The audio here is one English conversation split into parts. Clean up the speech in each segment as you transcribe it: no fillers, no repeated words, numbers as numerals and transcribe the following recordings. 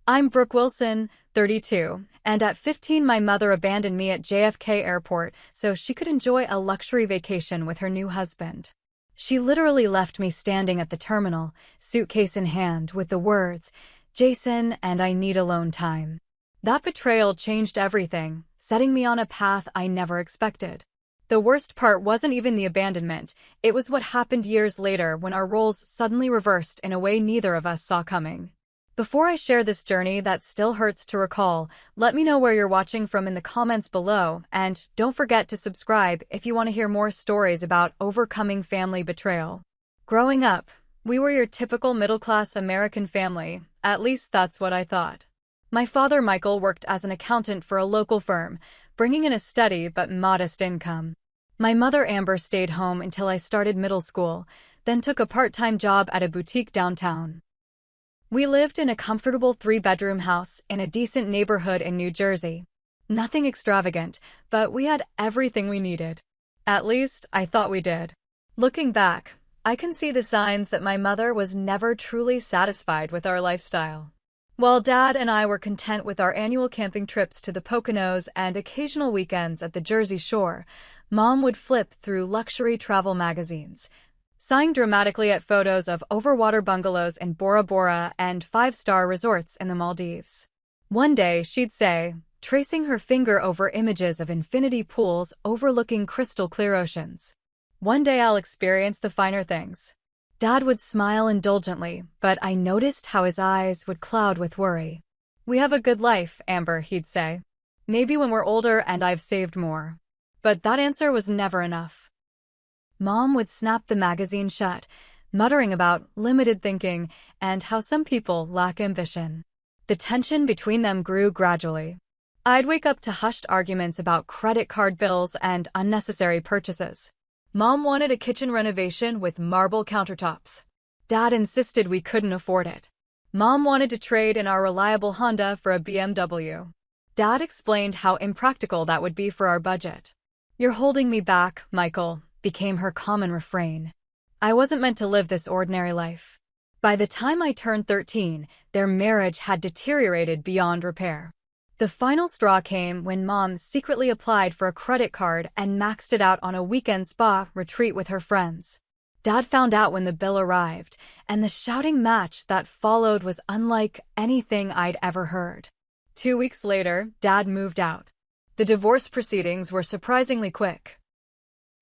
I'm Brooke Wilson, 32, and at 15 my mother abandoned me at JFK Airport so she could enjoy a luxury vacation with her new husband. She literally left me standing at the terminal, suitcase in hand, with the words, "Jason, and I need alone time." That betrayal changed everything, setting me on a path I never expected. The worst part wasn't even the abandonment, it was what happened years later when our roles suddenly reversed in a way neither of us saw coming. Before I share this journey that still hurts to recall, let me know where you're watching from in the comments below, and don't forget to subscribe if you want to hear more stories about overcoming family betrayal. Growing up, we were your typical middle-class American family, at least that's what I thought. My father Michael worked as an accountant for a local firm, bringing in a steady but modest income. My mother Amber stayed home until I started middle school, then took a part-time job at a boutique downtown. We lived in a comfortable three-bedroom house in a decent neighborhood in New Jersey. Nothing extravagant, but we had everything we needed. At least, I thought we did. Looking back, I can see the signs that my mother was never truly satisfied with our lifestyle. While Dad and I were content with our annual camping trips to the Poconos and occasional weekends at the Jersey Shore, Mom would flip through luxury travel magazines, sighing dramatically at photos of overwater bungalows in Bora Bora and five-star resorts in the Maldives. One day, she'd say, tracing her finger over images of infinity pools overlooking crystal-clear oceans, "One day I'll experience the finer things." Dad would smile indulgently, but I noticed how his eyes would cloud with worry. "We have a good life, Amber," he'd say. "Maybe when we're older and I've saved more." But that answer was never enough. Mom would snap the magazine shut, muttering about limited thinking and how some people lack ambition. The tension between them grew gradually. I'd wake up to hushed arguments about credit card bills and unnecessary purchases. Mom wanted a kitchen renovation with marble countertops. Dad insisted we couldn't afford it. Mom wanted to trade in our reliable Honda for a BMW. Dad explained how impractical that would be for our budget. "You're holding me back, Michael," became her common refrain. I wasn't meant to live this ordinary life. By the time I turned 13, their marriage had deteriorated beyond repair. The final straw came when Mom secretly applied for a credit card and maxed it out on a weekend spa retreat with her friends. Dad found out when the bill arrived, and the shouting match that followed was unlike anything I'd ever heard. 2 weeks later, Dad moved out. The divorce proceedings were surprisingly quick.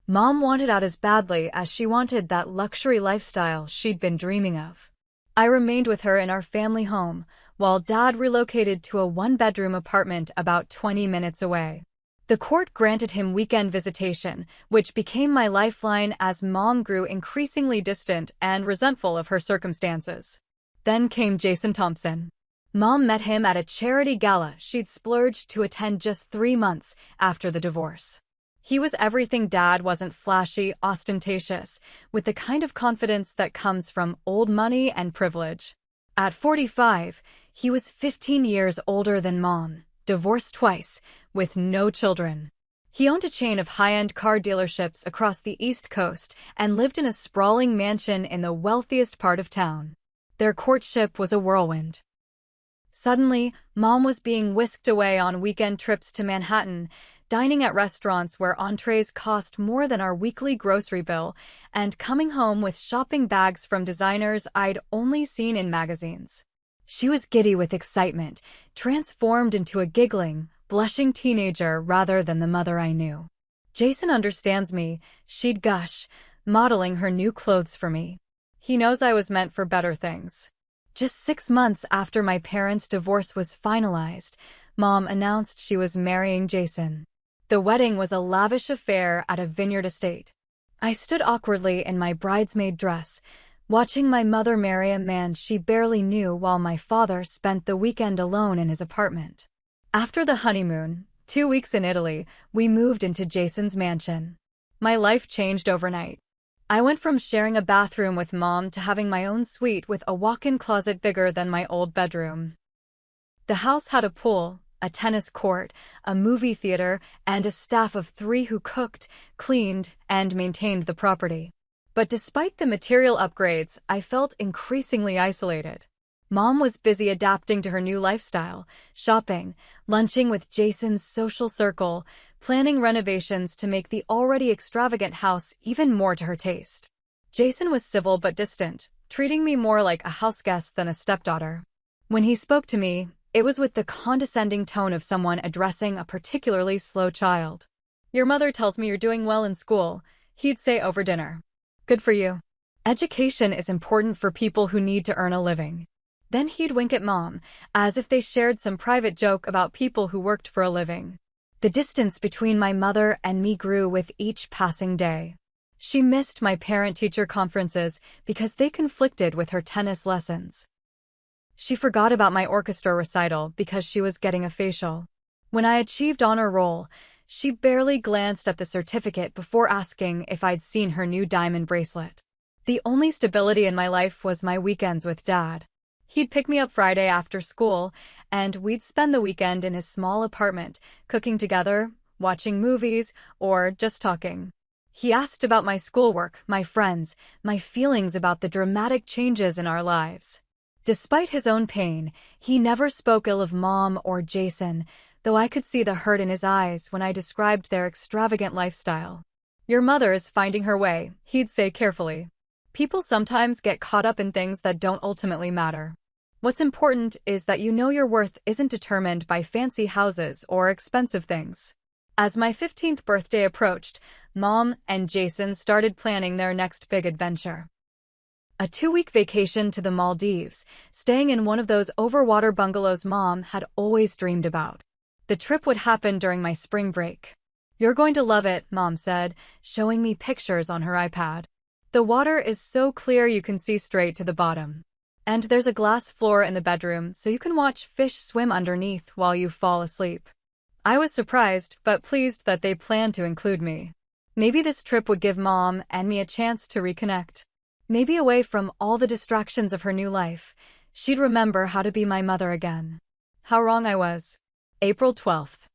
Mom wanted out as badly as she wanted that luxury lifestyle she'd been dreaming of. I remained with her in our family home, while Dad relocated to a one-bedroom apartment about 20 minutes away. The court granted him weekend visitation, which became my lifeline as Mom grew increasingly distant and resentful of her circumstances. Then came Jason Thompson. Mom met him at a charity gala she'd splurged to attend just 3 months after the divorce. He was everything Dad wasn't: flashy, ostentatious, with the kind of confidence that comes from old money and privilege. At 45, he was 15 years older than Mom, divorced twice, with no children. He owned a chain of high-end car dealerships across the East Coast and lived in a sprawling mansion in the wealthiest part of town. Their courtship was a whirlwind. Suddenly, Mom was being whisked away on weekend trips to Manhattan, dining at restaurants where entrees cost more than our weekly grocery bill, and coming home with shopping bags from designers I'd only seen in magazines. She was giddy with excitement, transformed into a giggling, blushing teenager rather than the mother I knew. "Jason understands me," she'd gush, modeling her new clothes for me. "He knows I was meant for better things." Just 6 months after my parents' divorce was finalized, Mom announced she was marrying Jason. The wedding was a lavish affair at a vineyard estate. I stood awkwardly in my bridesmaid dress, watching my mother marry a man she barely knew while my father spent the weekend alone in his apartment. After the honeymoon, 2 weeks in Italy, we moved into Jason's mansion. My life changed overnight. I went from sharing a bathroom with Mom to having my own suite with a walk-in closet bigger than my old bedroom. The house had a pool, a tennis court, a movie theater, and a staff of 3 who cooked, cleaned, and maintained the property. But despite the material upgrades, I felt increasingly isolated. Mom was busy adapting to her new lifestyle, shopping, lunching with Jason's social circle, planning renovations to make the already extravagant house even more to her taste. Jason was civil but distant, treating me more like a houseguest than a stepdaughter. When he spoke to me, it was with the condescending tone of someone addressing a particularly slow child. "Your mother tells me you're doing well in school," he'd say over dinner. "Good for you. Education is important for people who need to earn a living." Then he'd wink at Mom, as if they shared some private joke about people who worked for a living. The distance between my mother and me grew with each passing day. She missed my parent-teacher conferences because they conflicted with her tennis lessons. She forgot about my orchestra recital because she was getting a facial. When I achieved honor roll, she barely glanced at the certificate before asking if I'd seen her new diamond bracelet. The only stability in my life was my weekends with Dad. He'd pick me up Friday after school, and we'd spend the weekend in his small apartment, cooking together, watching movies, or just talking. He asked about my schoolwork, my friends, my feelings about the dramatic changes in our lives. Despite his own pain, he never spoke ill of Mom or Jason, though I could see the hurt in his eyes when I described their extravagant lifestyle. "Your mother is finding her way," he'd say carefully. "People sometimes get caught up in things that don't ultimately matter. What's important is that you know your worth isn't determined by fancy houses or expensive things." As my 15th birthday approached, Mom and Jason started planning their next big adventure. A 2-week vacation to the Maldives, staying in one of those overwater bungalows Mom had always dreamed about. The trip would happen during my spring break. "You're going to love it," Mom said, showing me pictures on her iPad. "The water is so clear you can see straight to the bottom. And there's a glass floor in the bedroom so you can watch fish swim underneath while you fall asleep." I was surprised but pleased that they planned to include me. Maybe this trip would give Mom and me a chance to reconnect. Maybe away from all the distractions of her new life, she'd remember how to be my mother again. How wrong I was. April 12th.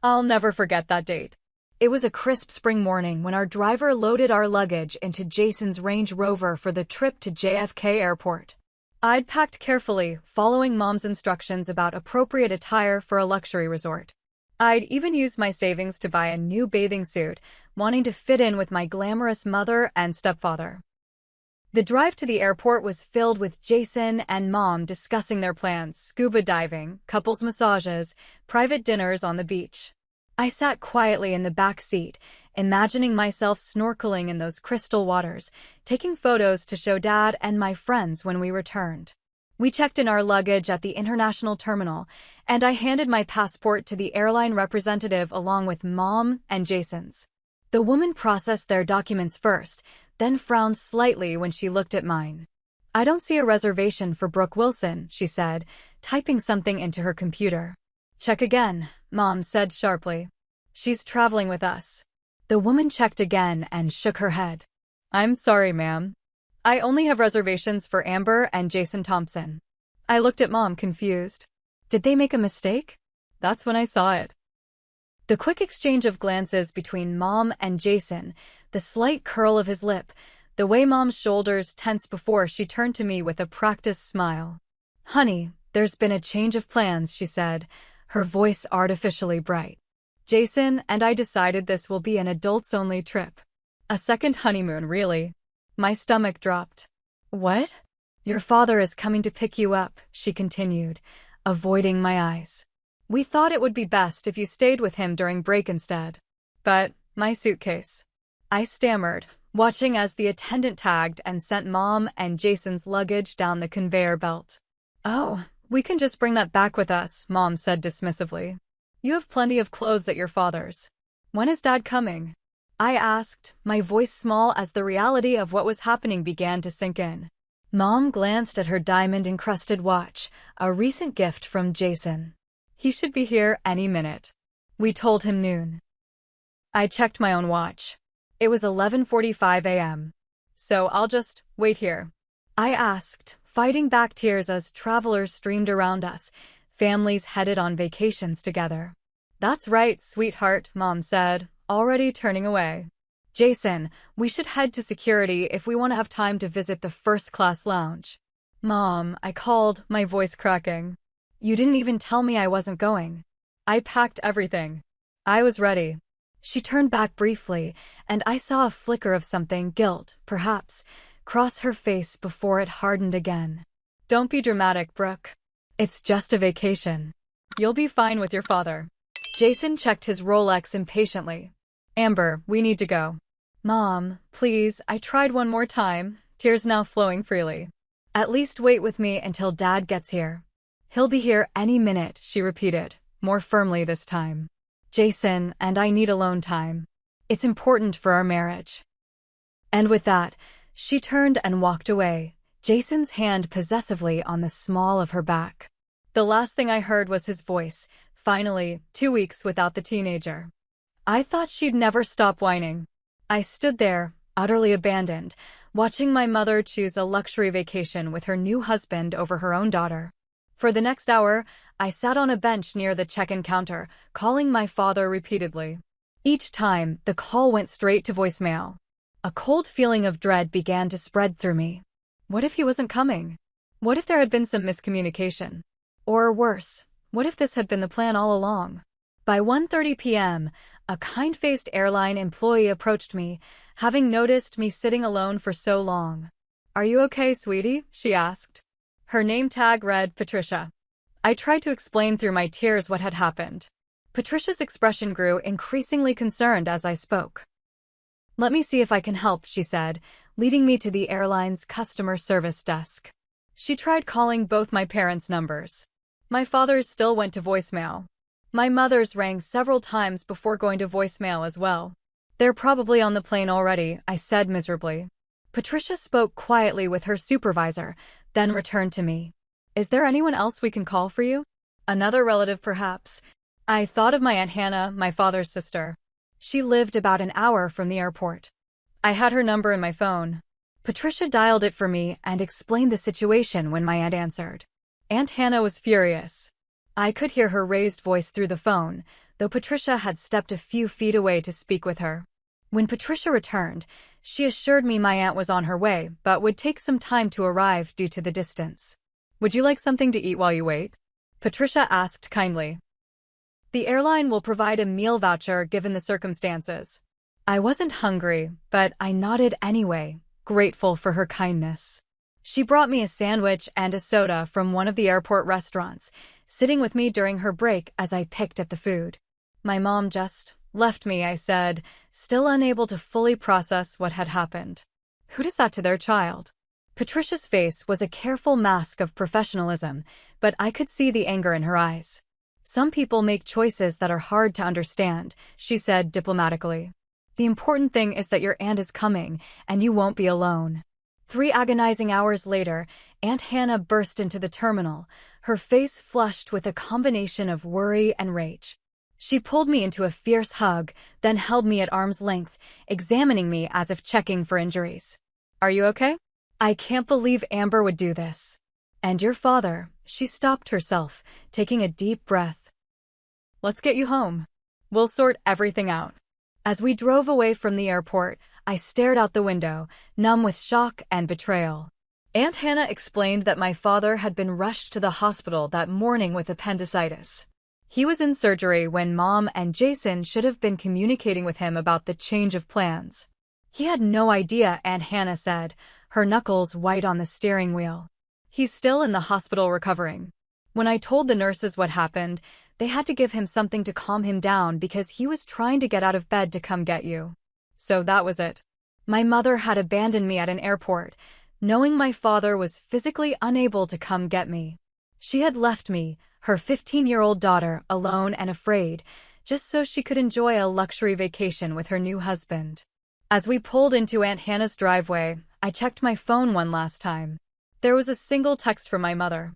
I'll never forget that date. It was a crisp spring morning when our driver loaded our luggage into Jason's Range Rover for the trip to JFK Airport. I'd packed carefully, following Mom's instructions about appropriate attire for a luxury resort. I'd even used my savings to buy a new bathing suit, wanting to fit in with my glamorous mother and stepfather. The drive to the airport was filled with Jason and Mom discussing their plans: scuba diving, couples massages, private dinners on the beach. I sat quietly in the back seat, imagining myself snorkeling in those crystal waters, taking photos to show Dad and my friends when we returned. We checked in our luggage at the international terminal, and I handed my passport to the airline representative along with Mom and Jason's. The woman processed their documents first, then frowned slightly when she looked at mine. "I don't see a reservation for Brooke Wilson," she said, typing something into her computer. "Check again," Mom said sharply. "She's traveling with us." The woman checked again and shook her head. "I'm sorry, ma'am. I only have reservations for Amber and Jason Thompson." I looked at Mom, confused. Did they make a mistake? That's when I saw it. The quick exchange of glances between Mom and Jason, the slight curl of his lip, the way Mom's shoulders tensed before she turned to me with a practiced smile. "Honey, there's been a change of plans," she said, her voice artificially bright. "Jason and I decided this will be an adults-only trip. A second honeymoon, really." My stomach dropped. "What?" "Your father is coming to pick you up," she continued, avoiding my eyes. "We thought it would be best if you stayed with him during break instead." "But my suitcase," I stammered, watching as the attendant tagged and sent Mom and Jason's luggage down the conveyor belt. "Oh, we can just bring that back with us," Mom said dismissively. "You have plenty of clothes at your father's." "When is Dad coming?" I asked, my voice small as the reality of what was happening began to sink in. Mom glanced at her diamond-encrusted watch, a recent gift from Jason. "He should be here any minute." We told him noon. I checked my own watch. It was 11:45 a.m. "So I'll just wait here?" I asked, fighting back tears as travelers streamed around us, families headed on vacations together. "That's right, sweetheart," Mom said, already turning away. "Jason, we should head to security if we want to have time to visit the first-class lounge." Mom, I called, my voice cracking. You didn't even tell me I wasn't going. I packed everything. I was ready. She turned back briefly, and I saw a flicker of something, guilt, perhaps, cross her face before it hardened again. Don't be dramatic, Brooke. It's just a vacation. You'll be fine with your father. Jason checked his Rolex impatiently. Amber, we need to go. Mom, please, I tried one more time, tears now flowing freely. At least wait with me until Dad gets here. He'll be here any minute, she repeated, more firmly this time. Jason, and I need alone time. It's important for our marriage. And with that, she turned and walked away, Jason's hand possessively on the small of her back. The last thing I heard was his voice, finally, 2 weeks without the teenager. I thought she'd never stop whining. I stood there, utterly abandoned, watching my mother choose a luxury vacation with her new husband over her own daughter. For the next hour, I sat on a bench near the check-in counter, calling my father repeatedly. Each time, the call went straight to voicemail. A cold feeling of dread began to spread through me. What if he wasn't coming? What if there had been some miscommunication? Or worse, what if this had been the plan all along? By 1:30 p.m., a kind-faced airline employee approached me, having noticed me sitting alone for so long. "Are you okay, sweetie?" she asked. Her name tag read Patricia. I tried to explain through my tears what had happened. Patricia's expression grew increasingly concerned as I spoke. "Let me see if I can help," she said, leading me to the airline's customer service desk. She tried calling both my parents' numbers. My father's still went to voicemail. My mother's rang several times before going to voicemail as well. "They're probably on the plane already," I said miserably. Patricia spoke quietly with her supervisor, then returned to me. "Is there anyone else we can call for you? Another relative, perhaps?" I thought of my Aunt Hannah, my father's sister. She lived about an hour from the airport. I had her number in my phone. Patricia dialed it for me and explained the situation when my aunt answered. Aunt Hannah was furious. I could hear her raised voice through the phone, though Patricia had stepped a few feet away to speak with her. When Patricia returned, she assured me my aunt was on her way, but would take some time to arrive due to the distance. "Would you like something to eat while you wait?" Patricia asked kindly. "The airline will provide a meal voucher given the circumstances." I wasn't hungry, but I nodded anyway, grateful for her kindness. She brought me a sandwich and a soda from one of the airport restaurants, sitting with me during her break as I picked at the food. "My mom just left me," I said, still unable to fully process what had happened. Who does that to their child? Patricia's face was a careful mask of professionalism, but I could see the anger in her eyes. "Some people make choices that are hard to understand," she said diplomatically. "The important thing is that your aunt is coming, and you won't be alone." 3 agonizing hours later, Aunt Hannah burst into the terminal, her face flushed with a combination of worry and rage. She pulled me into a fierce hug, then held me at arm's length, examining me as if checking for injuries. "Are you okay?" "I can't believe Amber would do this." "And your father," she stopped herself, taking a deep breath. "Let's get you home. We'll sort everything out." As we drove away from the airport, I stared out the window, numb with shock and betrayal. Aunt Hannah explained that my father had been rushed to the hospital that morning with appendicitis. He was in surgery when Mom and Jason should have been communicating with him about the change of plans. "He had no idea," Aunt Hannah said, her knuckles white on the steering wheel. "He's still in the hospital recovering. When I told the nurses what happened, they had to give him something to calm him down because he was trying to get out of bed to come get you. So that was it." My mother had abandoned me at an airport, knowing my father was physically unable to come get me. She had left me, her 15-year-old daughter, alone and afraid, just so she could enjoy a luxury vacation with her new husband. As we pulled into Aunt Hannah's driveway, I checked my phone one last time. There was a single text from my mother.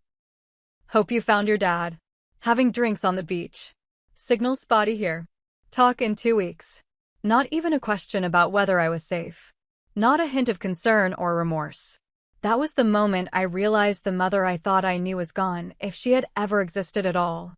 "Hope you found your dad. Having drinks on the beach. Signal spotty here. Talk in 2 weeks." Not even a question about whether I was safe. Not a hint of concern or remorse. That was the moment I realized the mother I thought I knew was gone, if she had ever existed at all.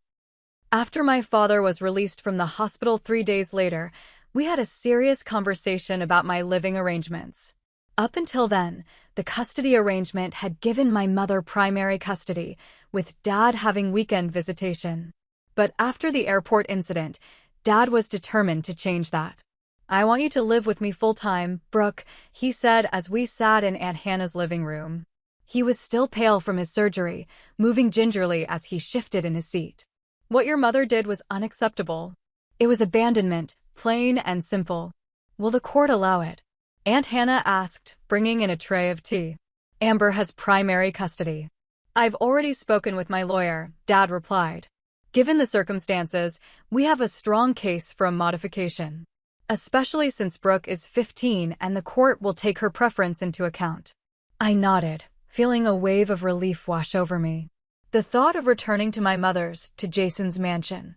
After my father was released from the hospital 3 days later, we had a serious conversation about my living arrangements. Up until then, the custody arrangement had given my mother primary custody, with Dad having weekend visitation. But after the airport incident, Dad was determined to change that. "I want you to live with me full-time, Brooke," he said as we sat in Aunt Hannah's living room. He was still pale from his surgery, moving gingerly as he shifted in his seat. "What your mother did was unacceptable. It was abandonment, plain and simple. Will the court allow it?" Aunt Hannah asked, bringing in a tray of tea. "Amber has primary custody." "I've already spoken with my lawyer," Dad replied. "Given the circumstances, we have a strong case for a modification. Especially since Brooke is 15 and the court will take her preference into account." I nodded, feeling a wave of relief wash over me. The thought of returning to my mother's, to Jason's mansion,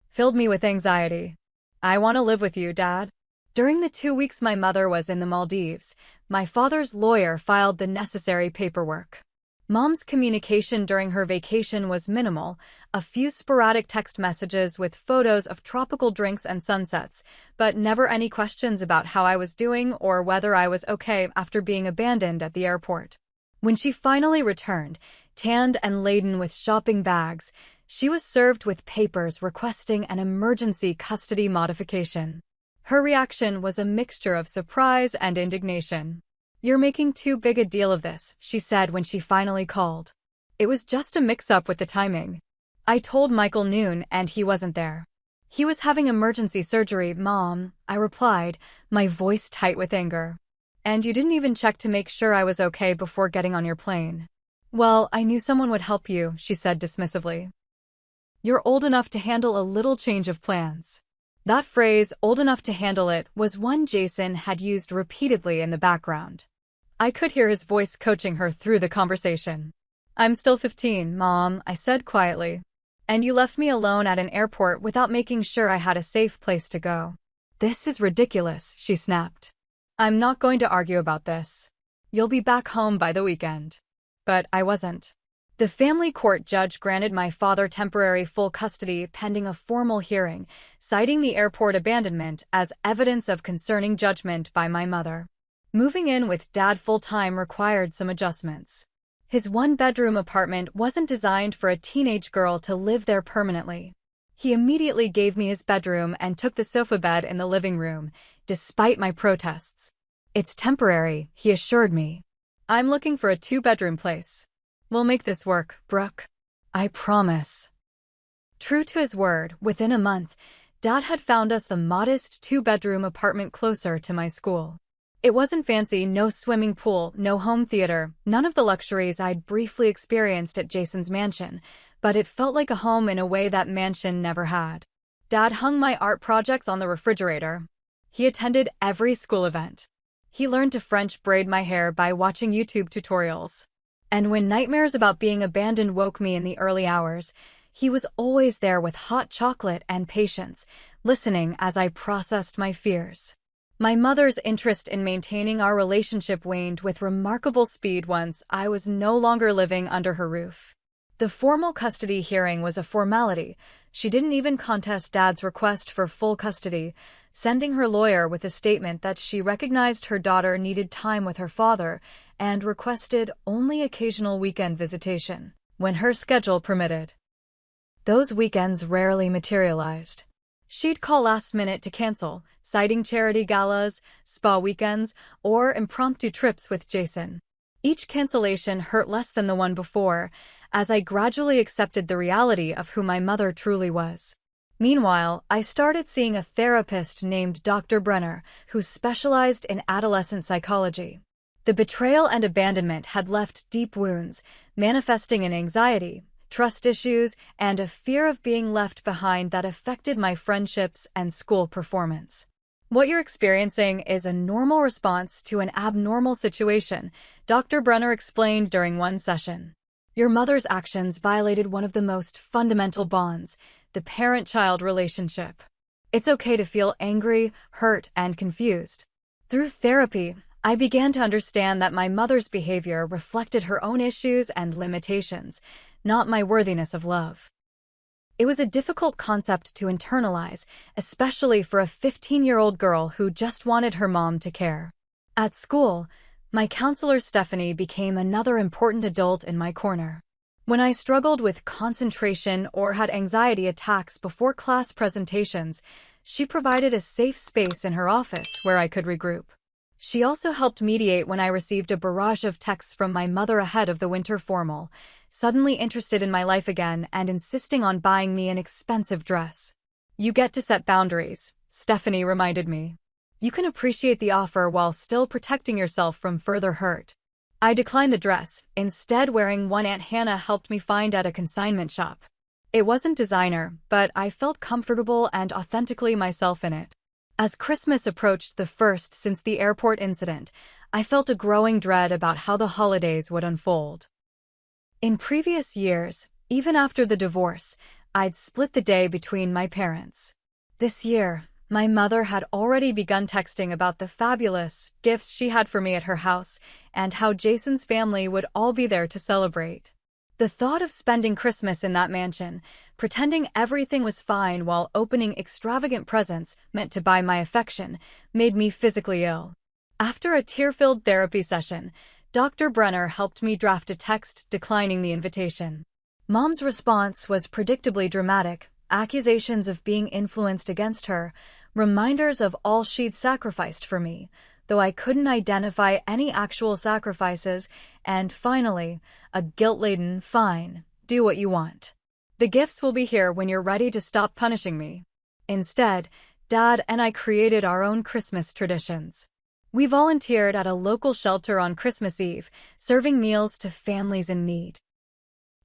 filled me with anxiety. "I want to live with you, Dad." During the 2 weeks my mother was in the Maldives, my father's lawyer filed the necessary paperwork. Mom's communication during her vacation was minimal, a few sporadic text messages with photos of tropical drinks and sunsets, but never any questions about how I was doing or whether I was okay after being abandoned at the airport. When she finally returned, tanned and laden with shopping bags, she was served with papers requesting an emergency custody modification. Her reaction was a mixture of surprise and indignation. "You're making too big a deal of this," she said when she finally called. "It was just a mix-up with the timing. I told Michael noon and he wasn't there." "He was having emergency surgery, Mom," I replied, my voice tight with anger. "And you didn't even check to make sure I was okay before getting on your plane." "Well, I knew someone would help you," she said dismissively. "You're old enough to handle a little change of plans." That phrase, "old enough to handle it," was one Jason had used repeatedly in the background. I could hear his voice coaching her through the conversation. "I'm still 15, Mom," I said quietly. "And you left me alone at an airport without making sure I had a safe place to go." "This is ridiculous," she snapped. "I'm not going to argue about this. You'll be back home by the weekend." But I wasn't. The family court judge granted my father temporary full custody pending a formal hearing, citing the airport abandonment as evidence of concerning judgment by my mother. Moving in with Dad full-time required some adjustments. His one-bedroom apartment wasn't designed for a teenage girl to live there permanently. He immediately gave me his bedroom and took the sofa bed in the living room, despite my protests. "It's temporary," he assured me. "I'm looking for a 2-bedroom place. We'll make this work, Brooke. I promise." True to his word, within a month, Dad had found us the modest 2-bedroom apartment closer to my school. It wasn't fancy, no swimming pool, no home theater, none of the luxuries I'd briefly experienced at Jason's mansion, but it felt like a home in a way that mansion never had. Dad hung my art projects on the refrigerator. He attended every school event. He learned to French braid my hair by watching YouTube tutorials. And when nightmares about being abandoned woke me in the early hours, he was always there with hot chocolate and patience, listening as I processed my fears. My mother's interest in maintaining our relationship waned with remarkable speed once I was no longer living under her roof. The formal custody hearing was a formality. She didn't even contest Dad's request for full custody, sending her lawyer with a statement that she recognized her daughter needed time with her father and requested only occasional weekend visitation, when her schedule permitted. Those weekends rarely materialized. She'd call last minute to cancel, citing charity galas, spa weekends, or impromptu trips with Jason. Each cancellation hurt less than the one before, as I gradually accepted the reality of who my mother truly was. Meanwhile, I started seeing a therapist named Dr. Brenner, who specialized in adolescent psychology. The betrayal and abandonment had left deep wounds, manifesting in anxiety, trust issues, and a fear of being left behind that affected my friendships and school performance. "What you're experiencing is a normal response to an abnormal situation," Dr. Brenner explained during one session. "Your mother's actions violated one of the most fundamental bonds, the parent-child relationship. It's okay to feel angry, hurt, and confused." Through therapy, I began to understand that my mother's behavior reflected her own issues and limitations, not my worthiness of love. It was a difficult concept to internalize, especially for a 15-year-old girl who just wanted her mom to care. At school, my counselor Stephanie became another important adult in my corner. When I struggled with concentration or had anxiety attacks before class presentations, she provided a safe space in her office where I could regroup. She also helped mediate when I received a barrage of texts from my mother ahead of the winter formal, suddenly interested in my life again and insisting on buying me an expensive dress. "You get to set boundaries," Stephanie reminded me. "You can appreciate the offer while still protecting yourself from further hurt." I declined the dress, instead wearing one Aunt Hannah helped me find at a consignment shop. It wasn't designer, but I felt comfortable and authentically myself in it. As Christmas approached, the first since the airport incident, I felt a growing dread about how the holidays would unfold. In previous years, even after the divorce, I'd split the day between my parents. This year, my mother had already begun texting about the fabulous gifts she had for me at her house and how Jason's family would all be there to celebrate. The thought of spending Christmas in that mansion, pretending everything was fine while opening extravagant presents meant to buy my affection, made me physically ill. After a tear-filled therapy session, Dr. Brenner helped me draft a text declining the invitation. Mom's response was predictably dramatic, accusations of being influenced against her, reminders of all she'd sacrificed for me, though I couldn't identify any actual sacrifices, and finally, a guilt-laden "fine, do what you want. The gifts will be here when you're ready to stop punishing me." Instead, Dad and I created our own Christmas traditions. We volunteered at a local shelter on Christmas Eve, serving meals to families in need.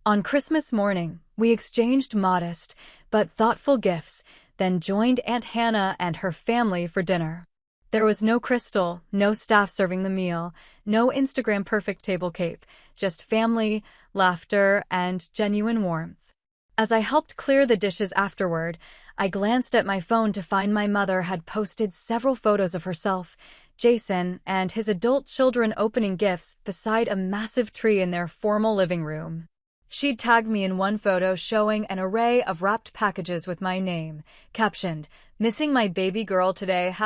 On Christmas morning, we exchanged modest but thoughtful gifts, then joined Aunt Hannah and her family for dinner. There was no Crystal, no staff serving the meal, no Instagram-perfect table cape, just family, laughter, and genuine warmth. As I helped clear the dishes afterward, I glanced at my phone to find my mother had posted several photos of herself, Jason, and his adult children opening gifts beside a massive tree in their formal living room. She'd tagged me in one photo showing an array of wrapped packages with my name, captioned, "Missing my baby girl today,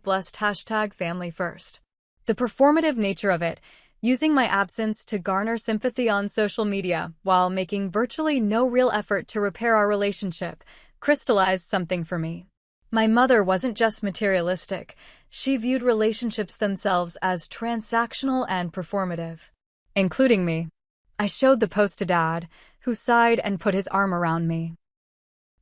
#blessed, #family first." The performative nature of it, using my absence to garner sympathy on social media while making virtually no real effort to repair our relationship, crystallized something for me. My mother wasn't just materialistic, she viewed relationships themselves as transactional and performative. Including me. I showed the post to Dad, who sighed and put his arm around me.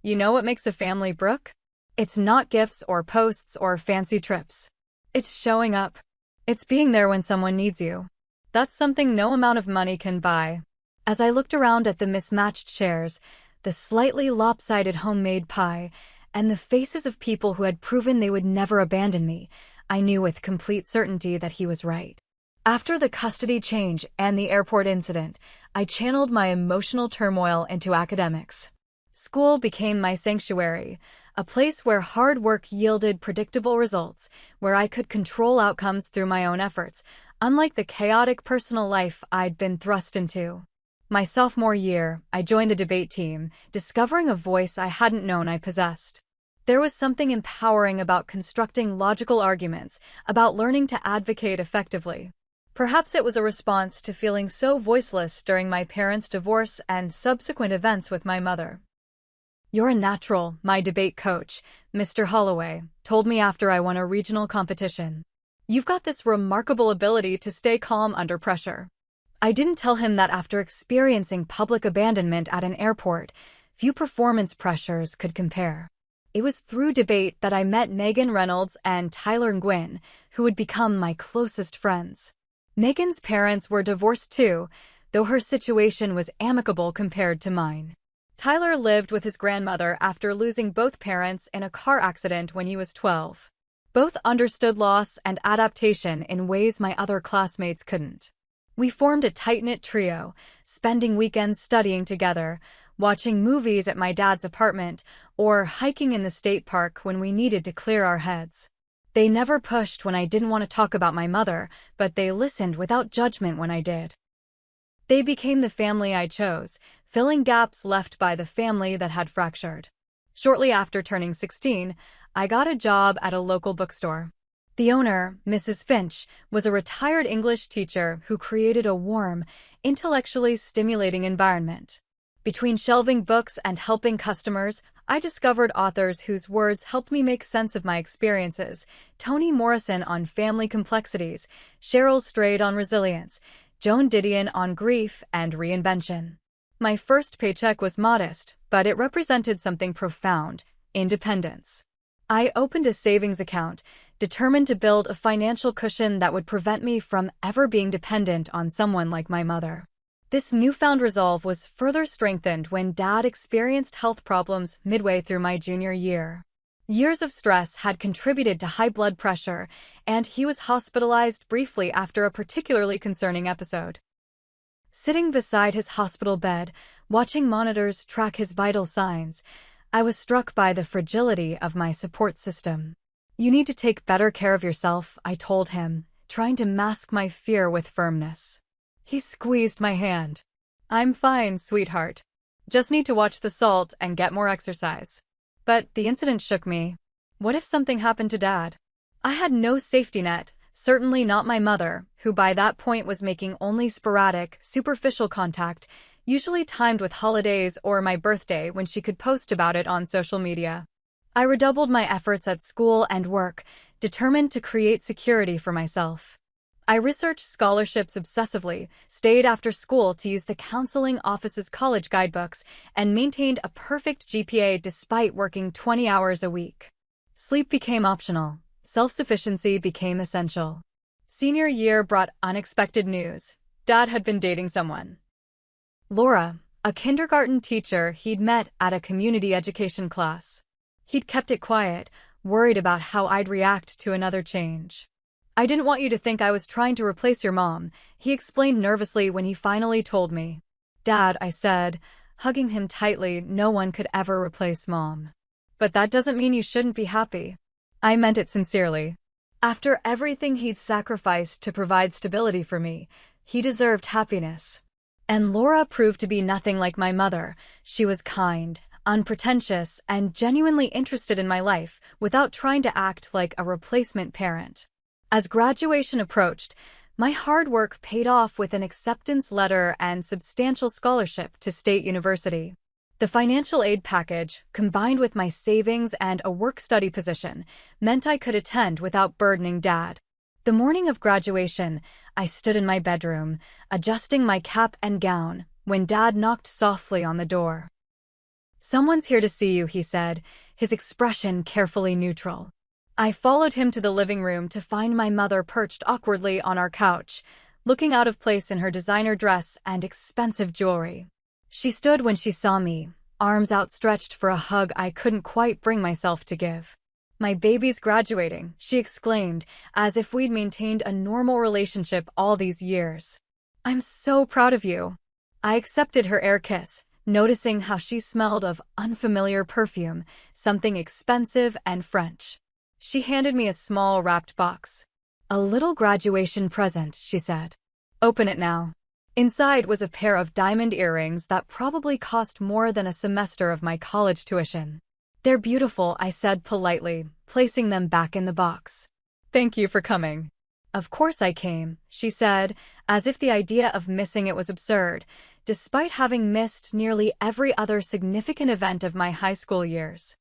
"You know what makes a family, Brooke? It's not gifts or posts or fancy trips. It's showing up. It's being there when someone needs you. That's something no amount of money can buy." As I looked around at the mismatched chairs, the slightly lopsided homemade pie, and the faces of people who had proven they would never abandon me, I knew with complete certainty that he was right. After the custody change and the airport incident, I channeled my emotional turmoil into academics. School became my sanctuary, a place where hard work yielded predictable results, where I could control outcomes through my own efforts, unlike the chaotic personal life I'd been thrust into. My sophomore year, I joined the debate team, discovering a voice I hadn't known I possessed. There was something empowering about constructing logical arguments, about learning to advocate effectively. Perhaps it was a response to feeling so voiceless during my parents' divorce and subsequent events with my mother. "You're a natural," my debate coach, Mr. Holloway, told me after I won a regional competition. "You've got this remarkable ability to stay calm under pressure." I didn't tell him that after experiencing public abandonment at an airport, few performance pressures could compare. It was through debate that I met Megan Reynolds and Tyler Nguyen, who would become my closest friends. Megan's parents were divorced too, though her situation was amicable compared to mine. Tyler lived with his grandmother after losing both parents in a car accident when he was 12. Both understood loss and adaptation in ways my other classmates couldn't. We formed a tight-knit trio, spending weekends studying together, watching movies at my dad's apartment, or hiking in the state park when we needed to clear our heads. They never pushed when I didn't want to talk about my mother, but they listened without judgment when I did. They became the family I chose, filling gaps left by the family that had fractured. Shortly after turning 16, I got a job at a local bookstore. The owner, Mrs. Finch, was a retired English teacher who created a warm, intellectually stimulating environment. Between shelving books and helping customers, I discovered authors whose words helped me make sense of my experiences. Toni Morrison on family complexities, Cheryl Strayed on resilience, Joan Didion on grief and reinvention. My first paycheck was modest, but it represented something profound: independence. I opened a savings account, determined to build a financial cushion that would prevent me from ever being dependent on someone like my mother. This newfound resolve was further strengthened when Dad experienced health problems midway through my junior year. Years of stress had contributed to high blood pressure, and he was hospitalized briefly after a particularly concerning episode. Sitting beside his hospital bed, watching monitors track his vital signs, I was struck by the fragility of my support system. "You need to take better care of yourself," I told him, trying to mask my fear with firmness. He squeezed my hand. "I'm fine, sweetheart. Just need to watch the salt and get more exercise." But the incident shook me. What if something happened to Dad? I had no safety net, certainly not my mother, who by that point was making only sporadic, superficial contact, usually timed with holidays or my birthday when she could post about it on social media. I redoubled my efforts at school and work, determined to create security for myself. I researched scholarships obsessively, stayed after school to use the counseling office's college guidebooks, and maintained a perfect GPA despite working 20 hours a week. Sleep became optional. Self-sufficiency became essential. Senior year brought unexpected news. Dad had been dating someone. Laura, a kindergarten teacher he'd met at a community education class. He'd kept it quiet, worried about how I'd react to another change. "I didn't want you to think I was trying to replace your mom," he explained nervously when he finally told me. "Dad," I said, hugging him tightly, "no one could ever replace Mom. But that doesn't mean you shouldn't be happy." I meant it sincerely. After everything he'd sacrificed to provide stability for me, he deserved happiness. And Laura proved to be nothing like my mother. She was kind, unpretentious, and genuinely interested in my life without trying to act like a replacement parent. As graduation approached, my hard work paid off with an acceptance letter and substantial scholarship to State University. The financial aid package, combined with my savings and a work-study position, meant I could attend without burdening Dad. The morning of graduation, I stood in my bedroom, adjusting my cap and gown, when Dad knocked softly on the door. "Someone's here to see you," he said, his expression carefully neutral. I followed him to the living room to find my mother perched awkwardly on our couch, looking out of place in her designer dress and expensive jewelry. She stood when she saw me, arms outstretched for a hug I couldn't quite bring myself to give. "My baby's graduating," she exclaimed, as if we'd maintained a normal relationship all these years. "I'm so proud of you." I accepted her air kiss, noticing how she smelled of unfamiliar perfume, something expensive and French. She handed me a small wrapped box. "A little graduation present," she said. "Open it now." Inside was a pair of diamond earrings that probably cost more than a semester of my college tuition. "They're beautiful," I said politely, placing them back in the box. "Thank you for coming." "Of course I came," she said, as if the idea of missing it was absurd, despite having missed nearly every other significant event of my high school years.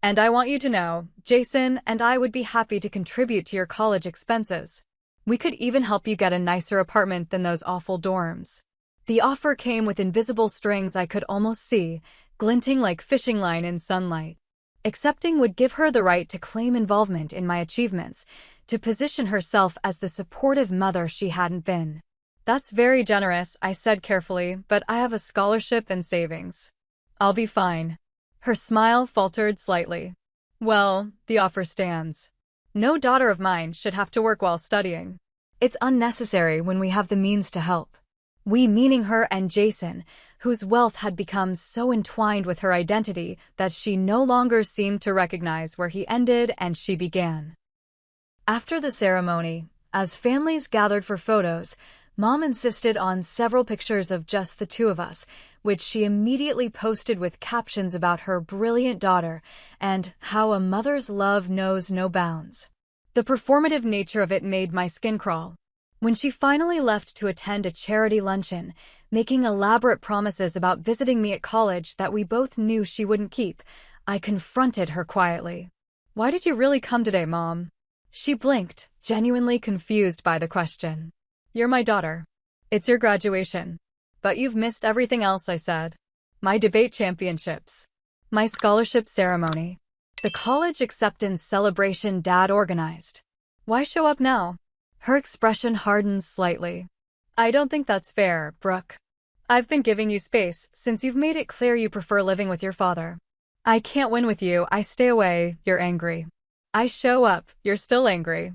"And I want you to know, Jason and I would be happy to contribute to your college expenses. We could even help you get a nicer apartment than those awful dorms." The offer came with invisible strings I could almost see, glinting like fishing line in sunlight. Accepting would give her the right to claim involvement in my achievements, to position herself as the supportive mother she hadn't been. "That's very generous," I said carefully, "but I have a scholarship and savings. I'll be fine." Her smile faltered slightly. "Well, the offer stands. No daughter of mine should have to work while studying. It's unnecessary when we have the means to help." We, meaning her and Jason, whose wealth had become so entwined with her identity that she no longer seemed to recognize where he ended and she began. After the ceremony, as families gathered for photos, Mom insisted on several pictures of just the two of us, which she immediately posted with captions about her brilliant daughter and how a mother's love knows no bounds. The performative nature of it made my skin crawl. When she finally left to attend a charity luncheon, making elaborate promises about visiting me at college that we both knew she wouldn't keep, I confronted her quietly. "Why did you really come today, Mom?" She blinked, genuinely confused by the question. "You're my daughter. It's your graduation. But you've missed everything else," I said. "My debate championships. My scholarship ceremony. The college acceptance celebration Dad organized. Why show up now?" Her expression hardened slightly. "I don't think that's fair, Brooke. I've been giving you space since you've made it clear you prefer living with your father. I can't win with you, I stay away, you're angry. I show up, you're still angry."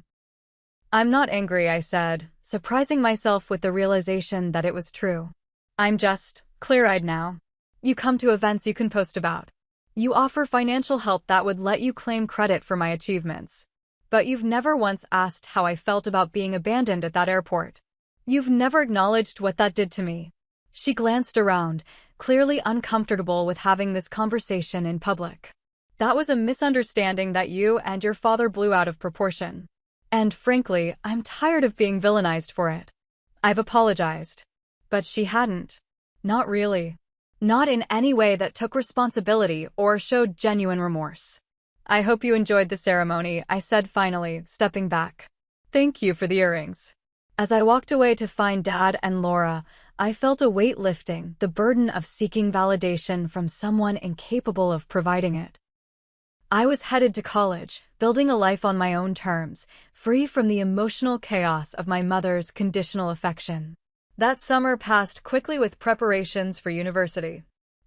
"I'm not angry," I said, surprising myself with the realization that it was true. "I'm just clear-eyed now. You come to events you can post about. You offer financial help that would let you claim credit for my achievements. But you've never once asked how I felt about being abandoned at that airport. You've never acknowledged what that did to me." She glanced around, clearly uncomfortable with having this conversation in public. "That was a misunderstanding that you and your father blew out of proportion. And frankly, I'm tired of being villainized for it. I've apologized." But she hadn't. Not really. Not in any way that took responsibility or showed genuine remorse. "I hope you enjoyed the ceremony," I said finally, stepping back. "Thank you for the earrings." As I walked away to find Dad and Laura, I felt a weight lifting, the burden of seeking validation from someone incapable of providing it. I was headed to college, building a life on my own terms, free from the emotional chaos of my mother's conditional affection. That summer passed quickly with preparations for university.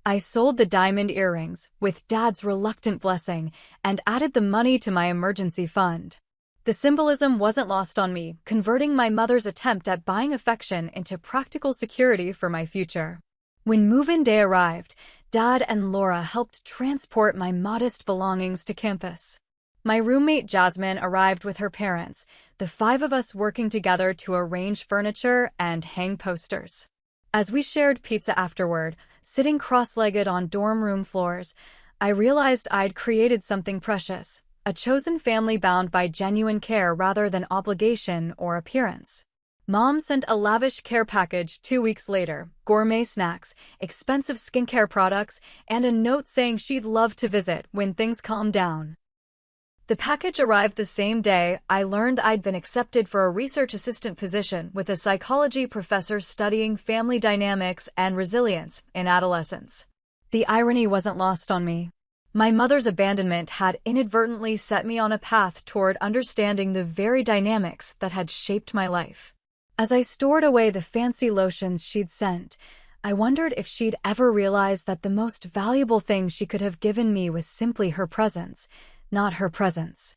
I sold the diamond earrings, with Dad's reluctant blessing, and added the money to my emergency fund. The symbolism wasn't lost on me, converting my mother's attempt at buying affection into practical security for my future. When move-in day arrived, Dad and Laura helped transport my modest belongings to campus. My roommate Jasmine arrived with her parents, the five of us working together to arrange furniture and hang posters. As we shared pizza afterward, sitting cross-legged on dorm room floors, I realized I'd created something precious, a chosen family bound by genuine care rather than obligation or appearance. Mom sent a lavish care package 2 weeks later, gourmet snacks, expensive skincare products, and a note saying she'd love to visit when things calmed down. The package arrived the same day I learned I'd been accepted for a research assistant position with a psychology professor studying family dynamics and resilience in adolescence. The irony wasn't lost on me. My mother's abandonment had inadvertently set me on a path toward understanding the very dynamics that had shaped my life. As I stored away the fancy lotions she'd sent, I wondered if she'd ever realize that the most valuable thing she could have given me was simply her presence, not her presence.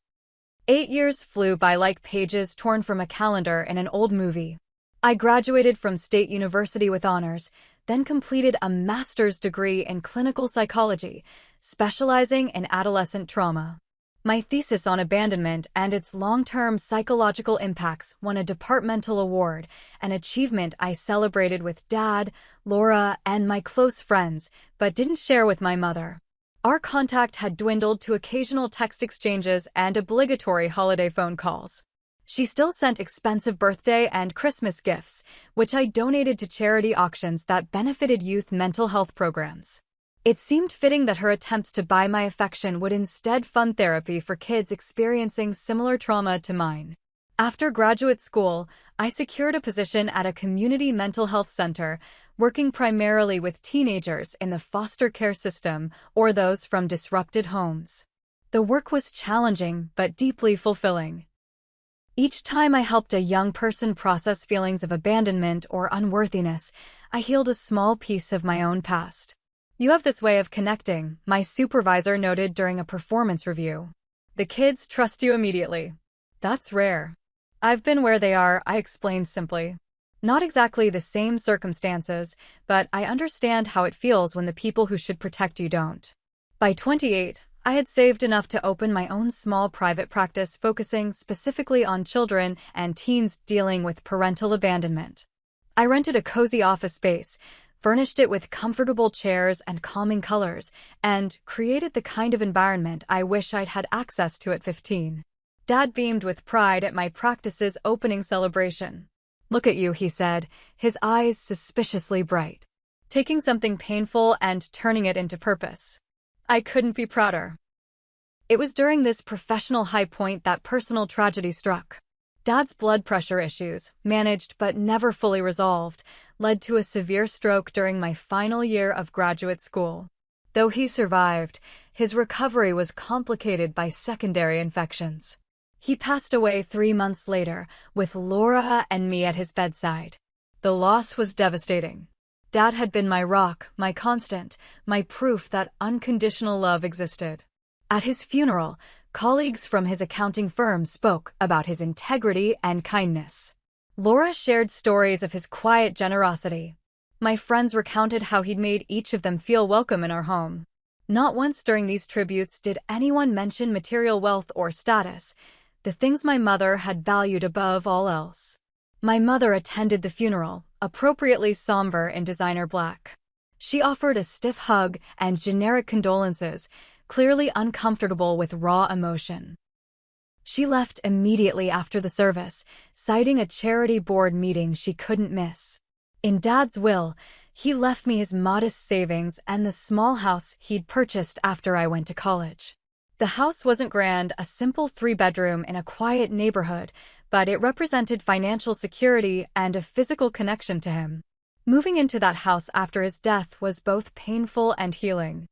8 years flew by like pages torn from a calendar in an old movie. I graduated from State University with honors, then completed a master's degree in clinical psychology, specializing in adolescent trauma. My thesis on abandonment and its long-term psychological impacts won a departmental award, an achievement I celebrated with Dad, Laura, and my close friends, but didn't share with my mother. Our contact had dwindled to occasional text exchanges and obligatory holiday phone calls. She still sent expensive birthday and Christmas gifts, which I donated to charity auctions that benefited youth mental health programs. It seemed fitting that her attempts to buy my affection would instead fund therapy for kids experiencing similar trauma to mine. After graduate school, I secured a position at a community mental health center, working primarily with teenagers in the foster care system or those from disrupted homes. The work was challenging but deeply fulfilling. Each time I helped a young person process feelings of abandonment or unworthiness, I healed a small piece of my own past. "You have this way of connecting," my supervisor noted during a performance review. "The kids trust you immediately." "That's rare." "I've been where they are," I explained simply. "Not exactly the same circumstances, but I understand how it feels when the people who should protect you don't." By 28, I had saved enough to open my own small private practice focusing specifically on children and teens dealing with parental abandonment. I rented a cozy office space, furnished it with comfortable chairs and calming colors, and created the kind of environment I wish I'd had access to at 15. Dad beamed with pride at my practice's opening celebration. "Look at you," he said, his eyes suspiciously bright. "Taking something painful and turning it into purpose." I couldn't be prouder. It was during this professional high point that personal tragedy struck. Dad's blood pressure issues, managed but never fully resolved, led to a severe stroke during my final year of graduate school. Though he survived, his recovery was complicated by secondary infections. He passed away 3 months later, with Laura and me at his bedside. The loss was devastating. Dad had been my rock, my constant, my proof that unconditional love existed. At his funeral, colleagues from his accounting firm spoke about his integrity and kindness. Laura shared stories of his quiet generosity. My friends recounted how he'd made each of them feel welcome in our home. Not once during these tributes did anyone mention material wealth or status, the things my mother had valued above all else. My mother attended the funeral, appropriately somber in designer black. She offered a stiff hug and generic condolences, clearly uncomfortable with raw emotion. She left immediately after the service, citing a charity board meeting she couldn't miss. In Dad's will, he left me his modest savings and the small house he'd purchased after I went to college. The house wasn't grand, a simple 3-bedroom in a quiet neighborhood, but it represented financial security and a physical connection to him. Moving into that house after his death was both painful and healing.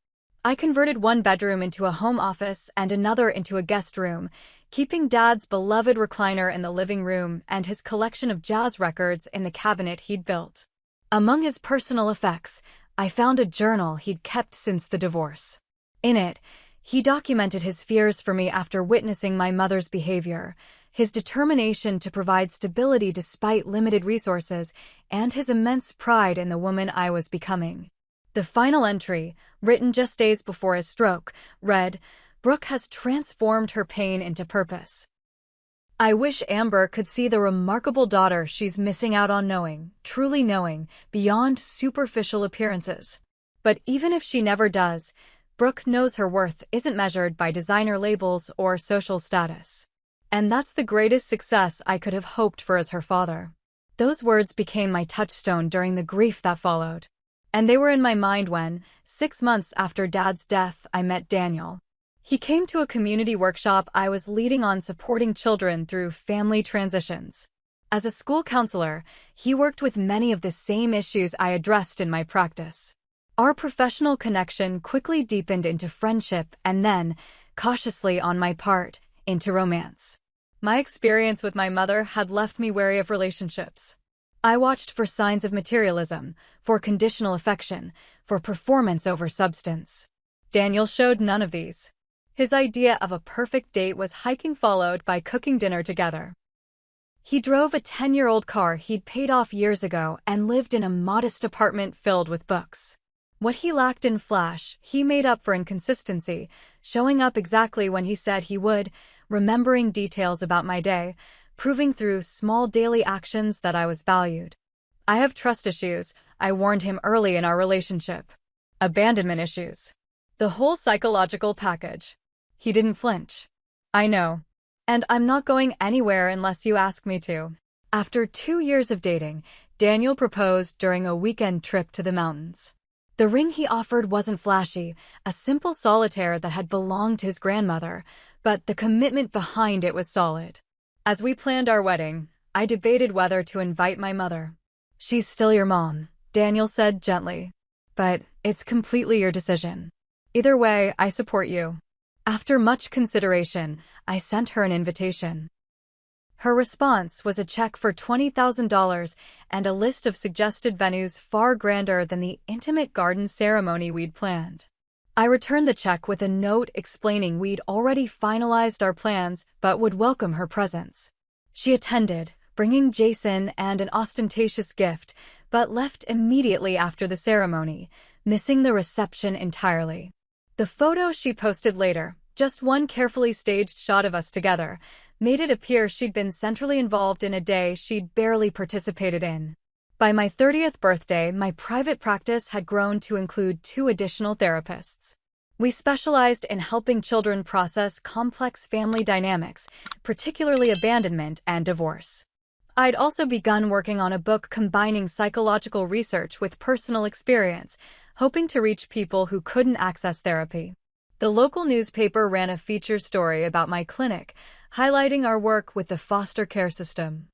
I converted one bedroom into a home office and another into a guest room, keeping Dad's beloved recliner in the living room and his collection of jazz records in the cabinet he'd built. Among his personal effects, I found a journal he'd kept since the divorce. In it, he documented his fears for me after witnessing my mother's behavior, his determination to provide stability despite limited resources, and his immense pride in the woman I was becoming. The final entry, written just days before his stroke, read, "Brooke has transformed her pain into purpose. I wish Amber could see the remarkable daughter she's missing out on knowing, truly knowing, beyond superficial appearances. But even if she never does, Brooke knows her worth isn't measured by designer labels or social status. And that's the greatest success I could have hoped for as her father." Those words became my touchstone during the grief that followed. And they were in my mind when, 6 months after Dad's death, I met Daniel. He came to a community workshop I was leading on supporting children through family transitions. As a school counselor, he worked with many of the same issues I addressed in my practice. Our professional connection quickly deepened into friendship and then, cautiously on my part, into romance. My experience with my mother had left me wary of relationships. I watched for signs of materialism, for conditional affection, for performance over substance. Daniel showed none of these. His idea of a perfect date was hiking followed by cooking dinner together. He drove a 10-year-old car he'd paid off years ago and lived in a modest apartment filled with books. What he lacked in flash, he made up for in consistency, showing up exactly when he said he would, remembering details about my day, proving through small daily actions that I was valued. I have trust issues, I warned him early in our relationship. Abandonment issues. The whole psychological package. He didn't flinch. I know. And I'm not going anywhere unless you ask me to. After 2 years of dating, Daniel proposed during a weekend trip to the mountains. The ring he offered wasn't flashy, a simple solitaire that had belonged to his grandmother, but the commitment behind it was solid. As we planned our wedding, I debated whether to invite my mother. "She's still your mom," Daniel said gently. "But it's completely your decision. Either way, I support you." After much consideration, I sent her an invitation. Her response was a check for $20,000 and a list of suggested venues far grander than the intimate garden ceremony we'd planned. I returned the check with a note explaining we'd already finalized our plans but would welcome her presence. She attended, bringing Jason and an ostentatious gift, but left immediately after the ceremony, missing the reception entirely. The photo she posted later, just one carefully staged shot of us together, made it appear she'd been centrally involved in a day she'd barely participated in. By my 30th birthday, my private practice had grown to include 2 additional therapists. We specialized in helping children process complex family dynamics, particularly abandonment and divorce. I'd also begun working on a book combining psychological research with personal experience, hoping to reach people who couldn't access therapy. The local newspaper ran a feature story about my clinic, highlighting our work with the foster care system.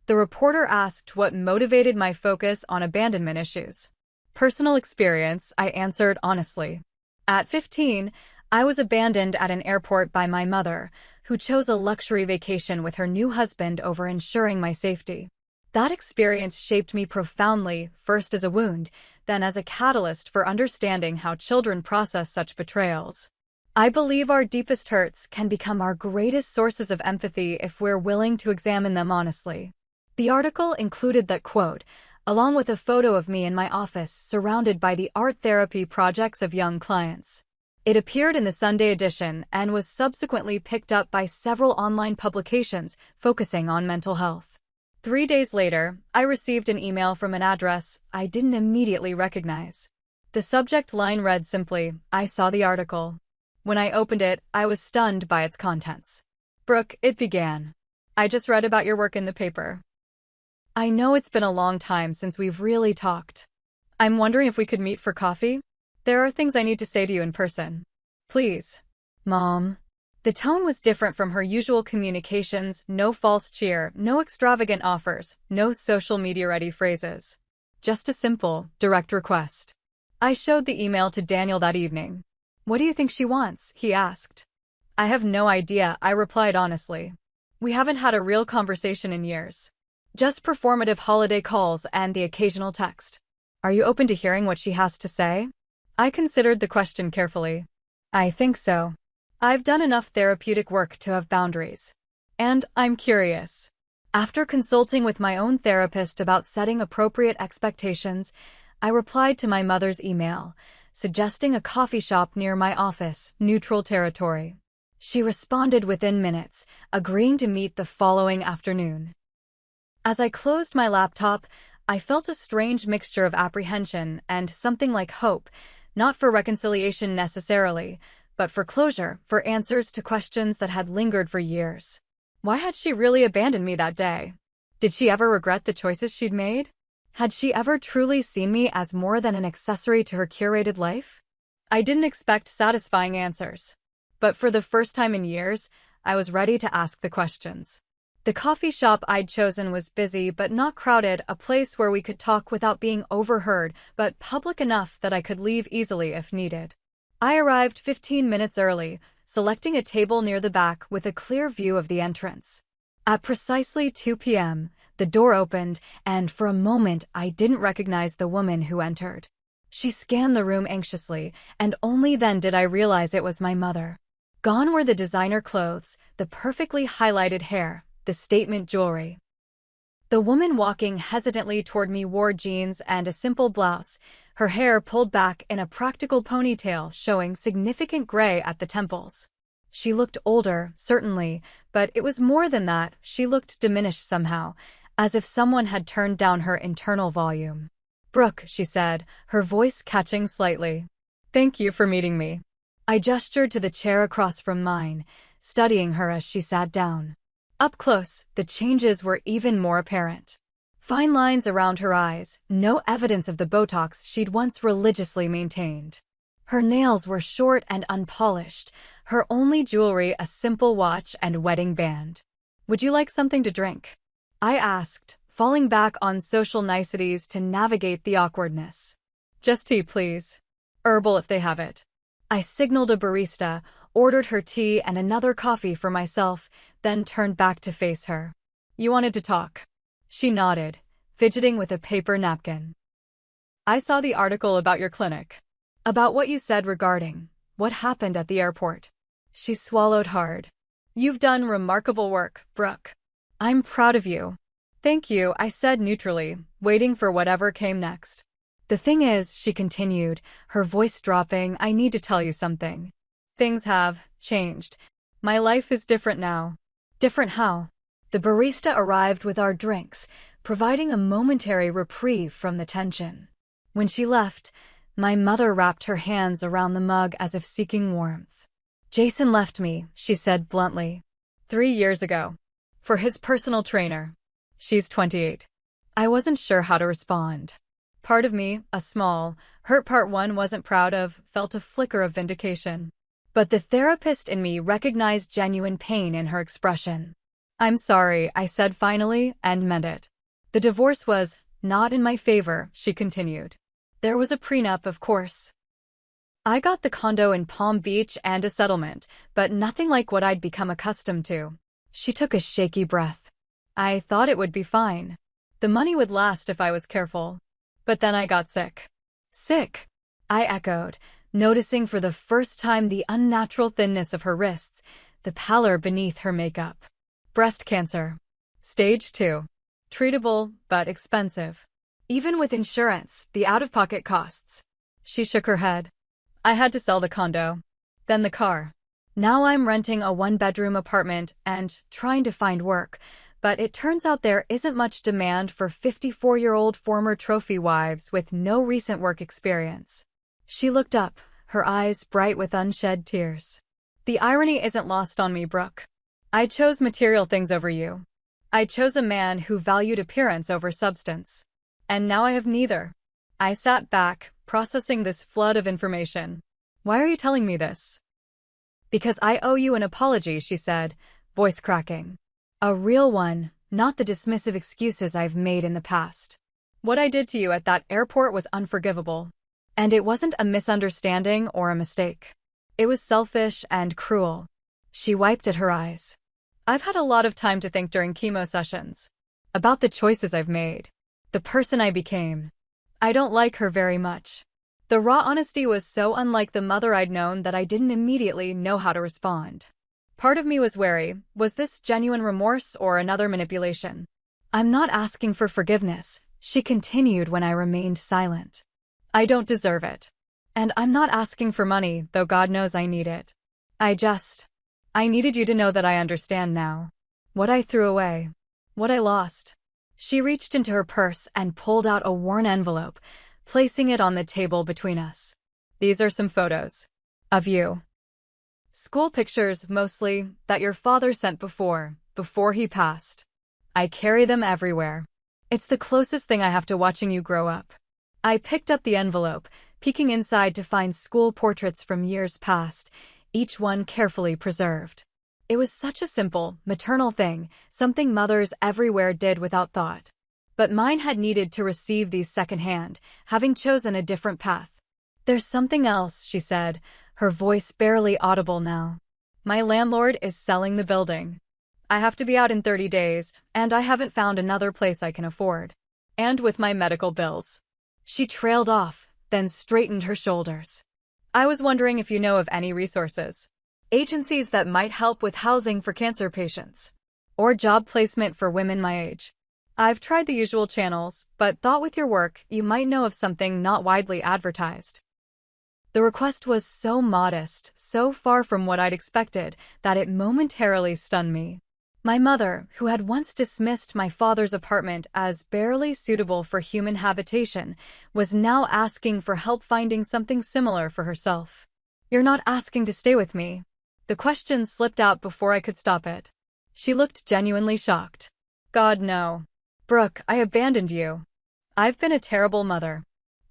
The reporter asked what motivated my focus on abandonment issues. Personal experience, I answered honestly. At 15, I was abandoned at an airport by my mother, who chose a luxury vacation with her new husband over ensuring my safety. That experience shaped me profoundly, first as a wound, then as a catalyst for understanding how children process such betrayals. I believe our deepest hurts can become our greatest sources of empathy if we're willing to examine them honestly. The article included that quote, along with a photo of me in my office surrounded by the art therapy projects of young clients. It appeared in the Sunday edition and was subsequently picked up by several online publications focusing on mental health. 3 days later, I received an email from an address I didn't immediately recognize. The subject line read simply, "I saw the article." When I opened it, I was stunned by its contents. "Brooke," it began. "I just read about your work in the paper. I know it's been a long time since we've really talked. I'm wondering if we could meet for coffee? There are things I need to say to you in person. Please." Mom. The tone was different from her usual communications, no false cheer, no extravagant offers, no social media-ready phrases. Just a simple, direct request. I showed the email to Daniel that evening. "What do you think she wants?" he asked. "I have no idea," I replied honestly. "We haven't had a real conversation in years. Just performative holiday calls and the occasional text. Are you open to hearing what she has to say?" I considered the question carefully. "I think so. I've done enough therapeutic work to have boundaries. And I'm curious." After consulting with my own therapist about setting appropriate expectations, I replied to my mother's email, suggesting a coffee shop near my office, neutral territory. She responded within minutes, agreeing to meet the following afternoon. As I closed my laptop, I felt a strange mixture of apprehension and something like hope, not for reconciliation necessarily, but for closure, for answers to questions that had lingered for years. Why had she really abandoned me that day? Did she ever regret the choices she'd made? Had she ever truly seen me as more than an accessory to her curated life? I didn't expect satisfying answers. But for the first time in years, I was ready to ask the questions. The coffee shop I'd chosen was busy but not crowded, a place where we could talk without being overheard, but public enough that I could leave easily if needed. I arrived 15 minutes early, selecting a table near the back with a clear view of the entrance. At precisely 2 p.m., the door opened, and for a moment I didn't recognize the woman who entered. She scanned the room anxiously, and only then did I realize it was my mother. Gone were the designer clothes, the perfectly highlighted hair, the statement jewelry. The woman walking hesitantly toward me wore jeans and a simple blouse, her hair pulled back in a practical ponytail showing significant gray at the temples. She looked older, certainly, but it was more than that. She looked diminished somehow, as if someone had turned down her internal volume. "Brooke," she said, her voice catching slightly. "Thank you for meeting me." I gestured to the chair across from mine, studying her as she sat down. Up close, the changes were even more apparent. Fine lines around her eyes, no evidence of the Botox she'd once religiously maintained. Her nails were short and unpolished, her only jewelry a simple watch and wedding band. "Would you like something to drink?" I asked, falling back on social niceties to navigate the awkwardness. "Just tea, please. Herbal if they have it." I signaled a barista, ordered her tea and another coffee for myself, then turned back to face her. "You wanted to talk." She nodded, fidgeting with a paper napkin. "I saw the article about your clinic. About what you said regarding what happened at the airport." She swallowed hard. "You've done remarkable work, Brooke. I'm proud of you." "Thank you," I said neutrally, waiting for whatever came next. "The thing is," she continued, her voice dropping, "I need to tell you something. Things have changed. My life is different now." "Different how?" The barista arrived with our drinks, providing a momentary reprieve from the tension. When she left, My mother wrapped her hands around the mug as if seeking warmth. Jason left me, she said bluntly. 3 years ago. For his personal trainer. She's 28. I wasn't sure how to respond. Part of me, a small, hurt part one wasn't proud of, felt a flicker of vindication. But the therapist in me recognized genuine pain in her expression. I'm sorry, I said finally, and meant it. The divorce was not in my favor, she continued. There was a prenup, of course. I got the condo in Palm Beach and a settlement, but nothing like what I'd become accustomed to. She took a shaky breath. I thought it would be fine. The money would last if I was careful. But then I got sick. Sick? I echoed, noticing for the first time the unnatural thinness of her wrists, the pallor beneath her makeup. Breast cancer. Stage 2. Treatable, but expensive. Even with insurance, the out-of-pocket costs. She shook her head. I had to sell the condo. Then the car. Now I'm renting a 1-bedroom apartment and trying to find work, but it turns out there isn't much demand for 54-year-old former trophy wives with no recent work experience. She looked up, her eyes bright with unshed tears. The irony isn't lost on me, Brooke. I chose material things over you. I chose a man who valued appearance over substance. And now I have neither. I sat back, processing this flood of information. Why are you telling me this? Because I owe you an apology, she said, voice cracking. A real one, not the dismissive excuses I've made in the past. What I did to you at that airport was unforgivable. And it wasn't a misunderstanding or a mistake. It was selfish and cruel. She wiped at her eyes. I've had a lot of time to think during chemo sessions. About the choices I've made. The person I became. I don't like her very much. The raw honesty was so unlike the mother I'd known that I didn't immediately know how to respond. Part of me was wary. Was this genuine remorse or another manipulation? I'm not asking for forgiveness, she continued when I remained silent. I don't deserve it. And I'm not asking for money, though God knows I need it. I needed you to know that I understand now. What I threw away. What I lost. She reached into her purse and pulled out a worn envelope, placing it on the table between us. These are some photos. Of you. School pictures, mostly, that your father sent before he passed. I carry them everywhere. It's the closest thing I have to watching you grow up. I picked up the envelope, peeking inside to find school portraits from years past, each one carefully preserved. It was such a simple, maternal thing, something mothers everywhere did without thought. But mine had needed to receive these secondhand, having chosen a different path. There's something else, she said, her voice barely audible now. My landlord is selling the building. I have to be out in 30 days, and I haven't found another place I can afford. And with my medical bills. She trailed off, then straightened her shoulders. I was wondering if you know of any resources. Agencies that might help with housing for cancer patients. Or job placement for women my age. I've tried the usual channels, but thought with your work you might know of something not widely advertised. The request was so modest, so far from what I'd expected, that it momentarily stunned me. My mother, who had once dismissed my father's apartment as barely suitable for human habitation, was now asking for help finding something similar for herself. You're not asking to stay with me. The question slipped out before I could stop it. She looked genuinely shocked. God, no. Brooke, I abandoned you. I've been a terrible mother.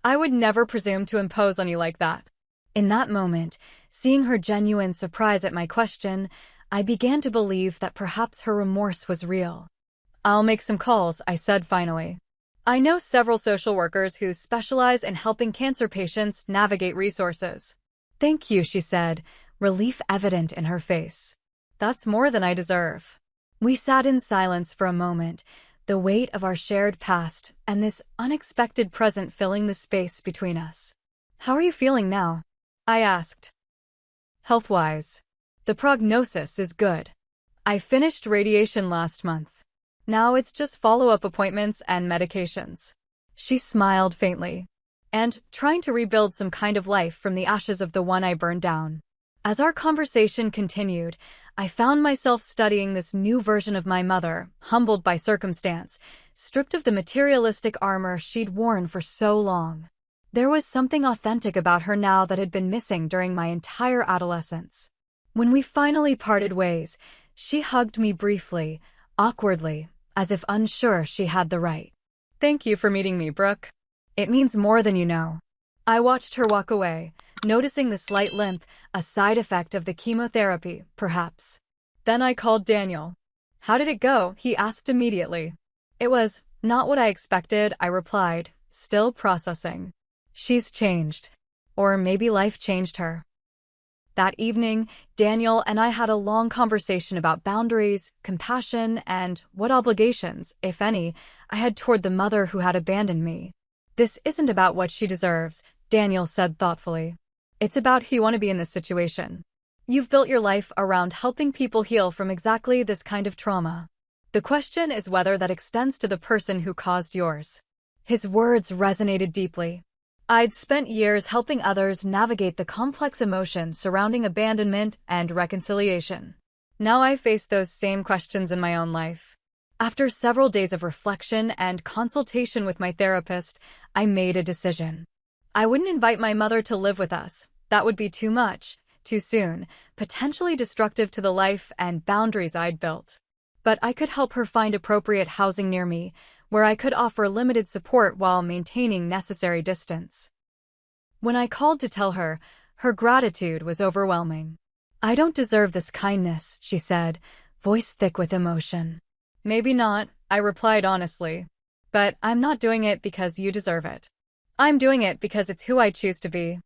I would never presume to impose on you like that. In that moment, seeing her genuine surprise at my question, I began to believe that perhaps her remorse was real. I'll make some calls, I said finally. I know several social workers who specialize in helping cancer patients navigate resources. Thank you, she said, relief evident in her face. That's more than I deserve. We sat in silence for a moment, the weight of our shared past and this unexpected present filling the space between us. How are you feeling now? I asked. Health-wise. The prognosis is good. I finished radiation last month. Now it's just follow-up appointments and medications. She smiled faintly. And trying to rebuild some kind of life from the ashes of the one I burned down. As our conversation continued, I found myself studying this new version of my mother, humbled by circumstance, stripped of the materialistic armor she'd worn for so long. There was something authentic about her now that had been missing during my entire adolescence. When we finally parted ways, she hugged me briefly, awkwardly, as if unsure she had the right. "Thank you for meeting me, Brooke. It means more than you know." I watched her walk away, noticing the slight limp, a side effect of the chemotherapy, perhaps. Then I called Daniel. "How did it go?" he asked immediately. "It was not what I expected," I replied, still processing. "She's changed. Or maybe life changed her." That evening, Daniel and I had a long conversation about boundaries, compassion, and what obligations, if any, I had toward the mother who had abandoned me. "This isn't about what she deserves," Daniel said thoughtfully. "It's about who you want to be in this situation. You've built your life around helping people heal from exactly this kind of trauma. The question is whether that extends to the person who caused yours." His words resonated deeply. I'd spent years helping others navigate the complex emotions surrounding abandonment and reconciliation. Now I face those same questions in my own life. After several days of reflection and consultation with my therapist, I made a decision. I wouldn't invite my mother to live with us. That would be too much, too soon, potentially destructive to the life and boundaries I'd built. But I could help her find appropriate housing near me, where I could offer limited support while maintaining necessary distance. When I called to tell her, her gratitude was overwhelming. "I don't deserve this kindness," she said, voice thick with emotion. "Maybe not," I replied honestly. "But I'm not doing it because you deserve it. I'm doing it because it's who I choose to be."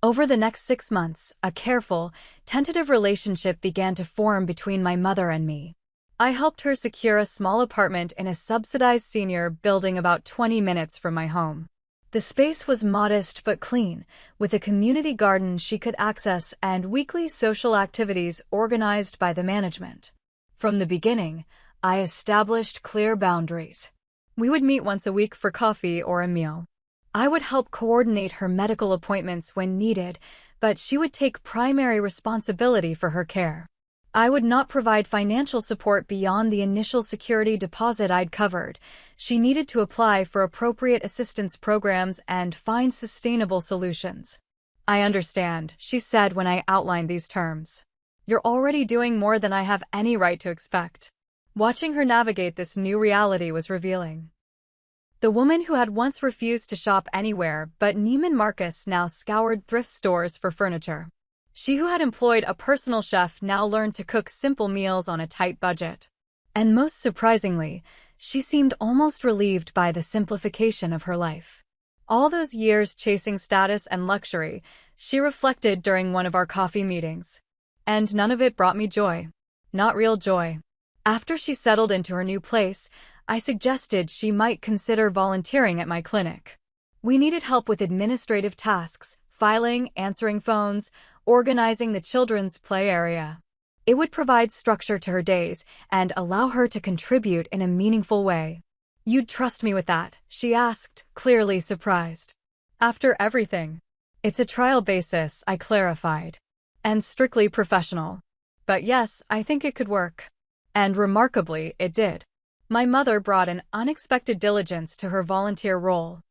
Over the next 6 months, a careful, tentative relationship began to form between my mother and me. I helped her secure a small apartment in a subsidized senior building about 20 minutes from my home. The space was modest but clean, with a community garden she could access and weekly social activities organized by the management. From the beginning, I established clear boundaries. We would meet once a week for coffee or a meal. I would help coordinate her medical appointments when needed, but she would take primary responsibility for her care. I would not provide financial support beyond the initial security deposit I'd covered. She needed to apply for appropriate assistance programs and find sustainable solutions. "I understand," she said when I outlined these terms. "You're already doing more than I have any right to expect." Watching her navigate this new reality was revealing. The woman who had once refused to shop anywhere but Neiman Marcus now scoured thrift stores for furniture. She who had employed a personal chef now learned to cook simple meals on a tight budget. And most surprisingly, she seemed almost relieved by the simplification of her life. All those years chasing status and luxury, she reflected during one of our coffee meetings. And none of it brought me joy. Not real joy. After she settled into her new place, I suggested she might consider volunteering at my clinic. We needed help with administrative tasks, filing, answering phones, organizing the children's play area. It would provide structure to her days and allow her to contribute in a meaningful way. "You'd trust me with that?" she asked, clearly surprised. "After everything?" "It's a trial basis," I clarified. "And strictly professional. But yes, I think it could work." And remarkably, it did. My mother brought an unexpected diligence to her volunteer role.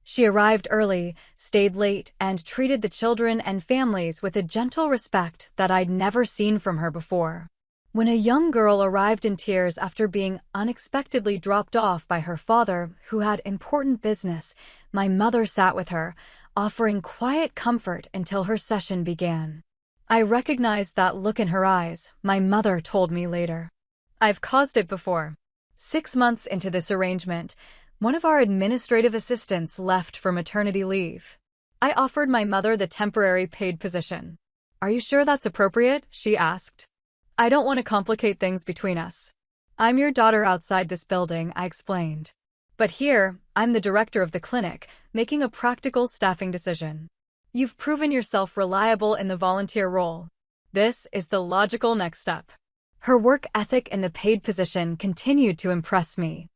She arrived early, stayed late, and treated the children and families with a gentle respect that I'd never seen from her before. When a young girl arrived in tears after being unexpectedly dropped off by her father, who had important business, my mother sat with her, offering quiet comfort until her session began. I recognized that look in her eyes, my mother told me later. "I've caused it before." 6 months into this arrangement, one of our administrative assistants left for maternity leave. I offered my mother the temporary paid position. "Are you sure that's appropriate?" she asked. "I don't want to complicate things between us. I'm your daughter outside this building," I explained. "But here, I'm the director of the clinic, making a practical staffing decision. You've proven yourself reliable in the volunteer role. This is the logical next step." Her work ethic in the paid position continued to impress me.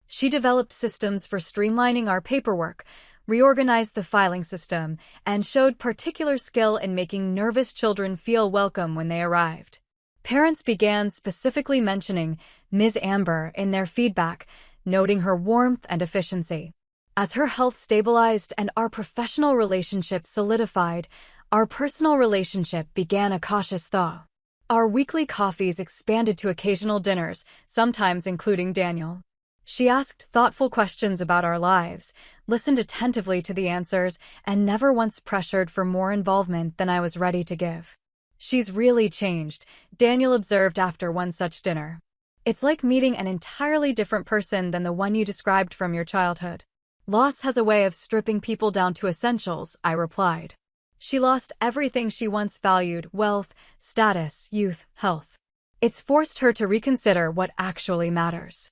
She developed systems for streamlining our paperwork, reorganized the filing system, and showed particular skill in making nervous children feel welcome when they arrived. Parents began specifically mentioning Ms. Amber in their feedback, noting her warmth and efficiency. As her health stabilized and our professional relationship solidified, our personal relationship began a cautious thaw. Our weekly coffees expanded to occasional dinners, sometimes including Daniel. She asked thoughtful questions about our lives, listened attentively to the answers, and never once pressured for more involvement than I was ready to give. "She's really changed," Daniel observed after one such dinner. "It's like meeting an entirely different person than the one you described from your childhood." "Loss has a way of stripping people down to essentials," I replied. "She lost everything she once valued: wealth, status, youth, health. It's forced her to reconsider what actually matters."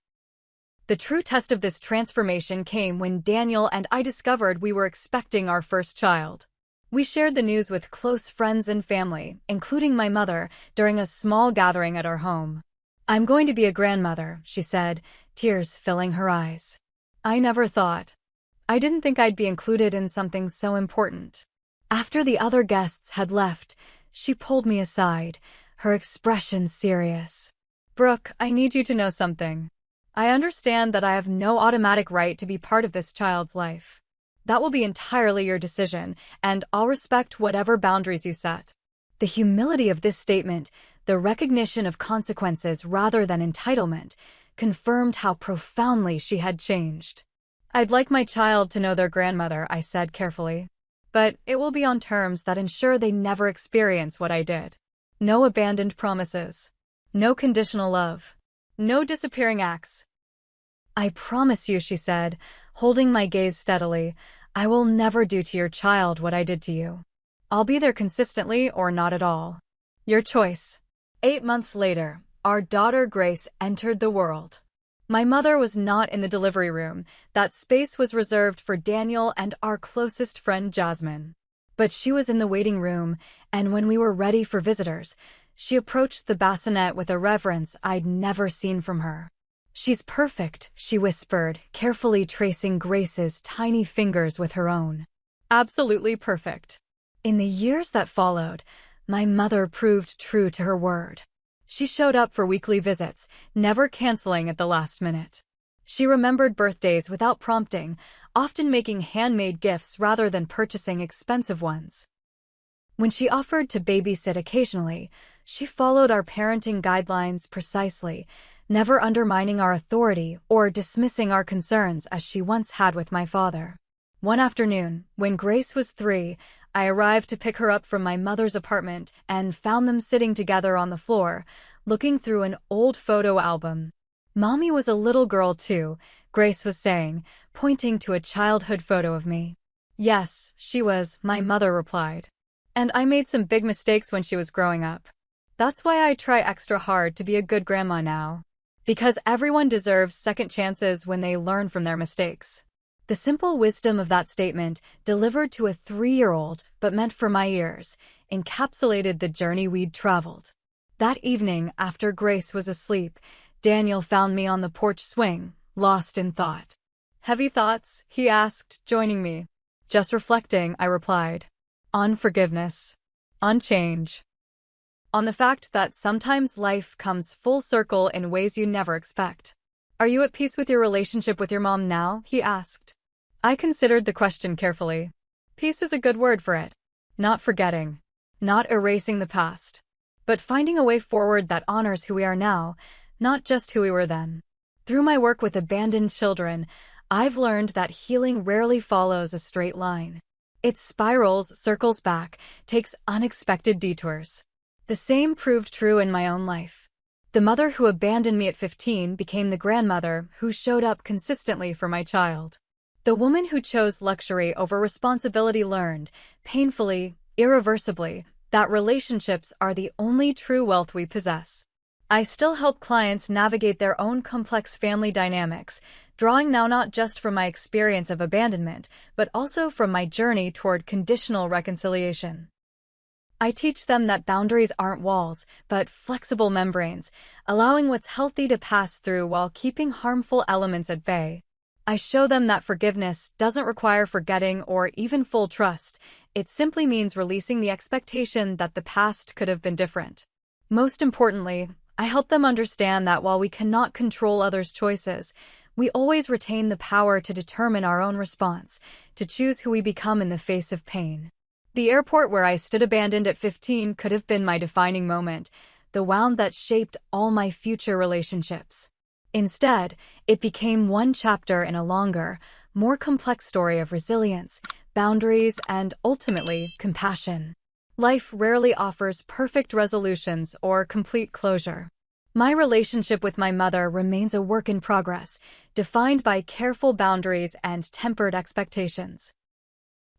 The true test of this transformation came when Daniel and I discovered we were expecting our first child. We shared the news with close friends and family, including my mother, during a small gathering at our home. "I'm going to be a grandmother," she said, tears filling her eyes. I didn't think I'd be included in something so important. After the other guests had left, she pulled me aside, her expression serious. "Brooke, I need you to know something. I understand that I have no automatic right to be part of this child's life. That will be entirely your decision, and I'll respect whatever boundaries you set." The humility of this statement, the recognition of consequences rather than entitlement, confirmed how profoundly she had changed. "I'd like my child to know their grandmother," I said carefully. "But it will be on terms that ensure they never experience what I did. No abandoned promises. No conditional love. No disappearing acts." "I promise you," she said, holding my gaze steadily, "I will never do to your child what I did to you. I'll be there consistently or not at all. Your choice." 8 months later, our daughter Grace entered the world. My mother was not in the delivery room. That space was reserved for Daniel and our closest friend Jasmine. But she was in the waiting room, and when we were ready for visitors, she approached the bassinet with a reverence I'd never seen from her. "She's perfect," she whispered, carefully tracing Grace's tiny fingers with her own. "Absolutely perfect." In the years that followed, my mother proved true to her word. She showed up for weekly visits, never canceling at the last minute. She remembered birthdays without prompting, often making handmade gifts rather than purchasing expensive ones. When she offered to babysit occasionally, she followed our parenting guidelines precisely, never undermining our authority or dismissing our concerns as she once had with my father. One afternoon, when Grace was 3, I arrived to pick her up from my mother's apartment and found them sitting together on the floor, looking through an old photo album. "Mommy was a little girl too," Grace was saying, pointing to a childhood photo of me. "Yes, she was," my mother replied. "And I made some big mistakes when she was growing up. That's why I try extra hard to be a good grandma now. Because everyone deserves second chances when they learn from their mistakes." The simple wisdom of that statement, delivered to a 3-year-old but meant for my ears, encapsulated the journey we'd traveled. That evening, after Grace was asleep, Daniel found me on the porch swing, lost in thought. "Heavy thoughts?" he asked, joining me. "Just reflecting," I replied. "On forgiveness. On change. On the fact that sometimes life comes full circle in ways you never expect." "Are you at peace with your relationship with your mom now?" he asked. I considered the question carefully. Peace is a good word for it. Not forgetting. Not erasing the past. But finding a way forward that honors who we are now, not just who we were then. Through my work with abandoned children, I've learned that healing rarely follows a straight line. It spirals, circles back, takes unexpected detours. The same proved true in my own life. The mother who abandoned me at 15 became the grandmother who showed up consistently for my child. The woman who chose luxury over responsibility learned, painfully, irreversibly, that relationships are the only true wealth we possess. I still help clients navigate their own complex family dynamics, drawing now not just from my experience of abandonment, but also from my journey toward conditional reconciliation. I teach them that boundaries aren't walls, but flexible membranes, allowing what's healthy to pass through while keeping harmful elements at bay. I show them that forgiveness doesn't require forgetting or even full trust. It simply means releasing the expectation that the past could have been different. Most importantly, I help them understand that while we cannot control others' choices, We always retain the power to determine our own response, to choose who we become in the face of pain. The airport where I stood abandoned at 15 could have been my defining moment, the wound that shaped all my future relationships. Instead, it became one chapter in a longer, more complex story of resilience, boundaries, and ultimately, compassion. Life rarely offers perfect resolutions or complete closure. My relationship with my mother remains a work in progress, defined by careful boundaries and tempered expectations.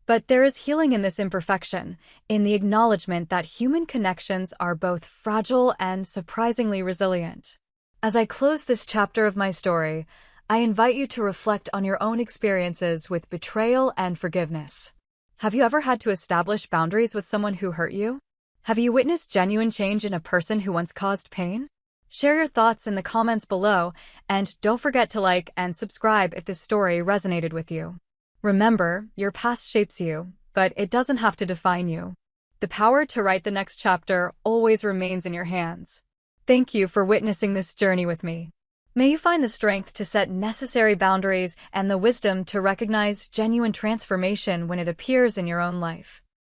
But there is healing in this imperfection, in the acknowledgement that human connections are both fragile and surprisingly resilient. As I close this chapter of my story, I invite you to reflect on your own experiences with betrayal and forgiveness. Have you ever had to establish boundaries with someone who hurt you? Have you witnessed genuine change in a person who once caused pain? Share your thoughts in the comments below, and don't forget to like and subscribe if this story resonated with you. Remember, your past shapes you, but it doesn't have to define you. The power to write the next chapter always remains in your hands. Thank you for witnessing this journey with me. May you find the strength to set necessary boundaries and the wisdom to recognize genuine transformation when it appears in your own life.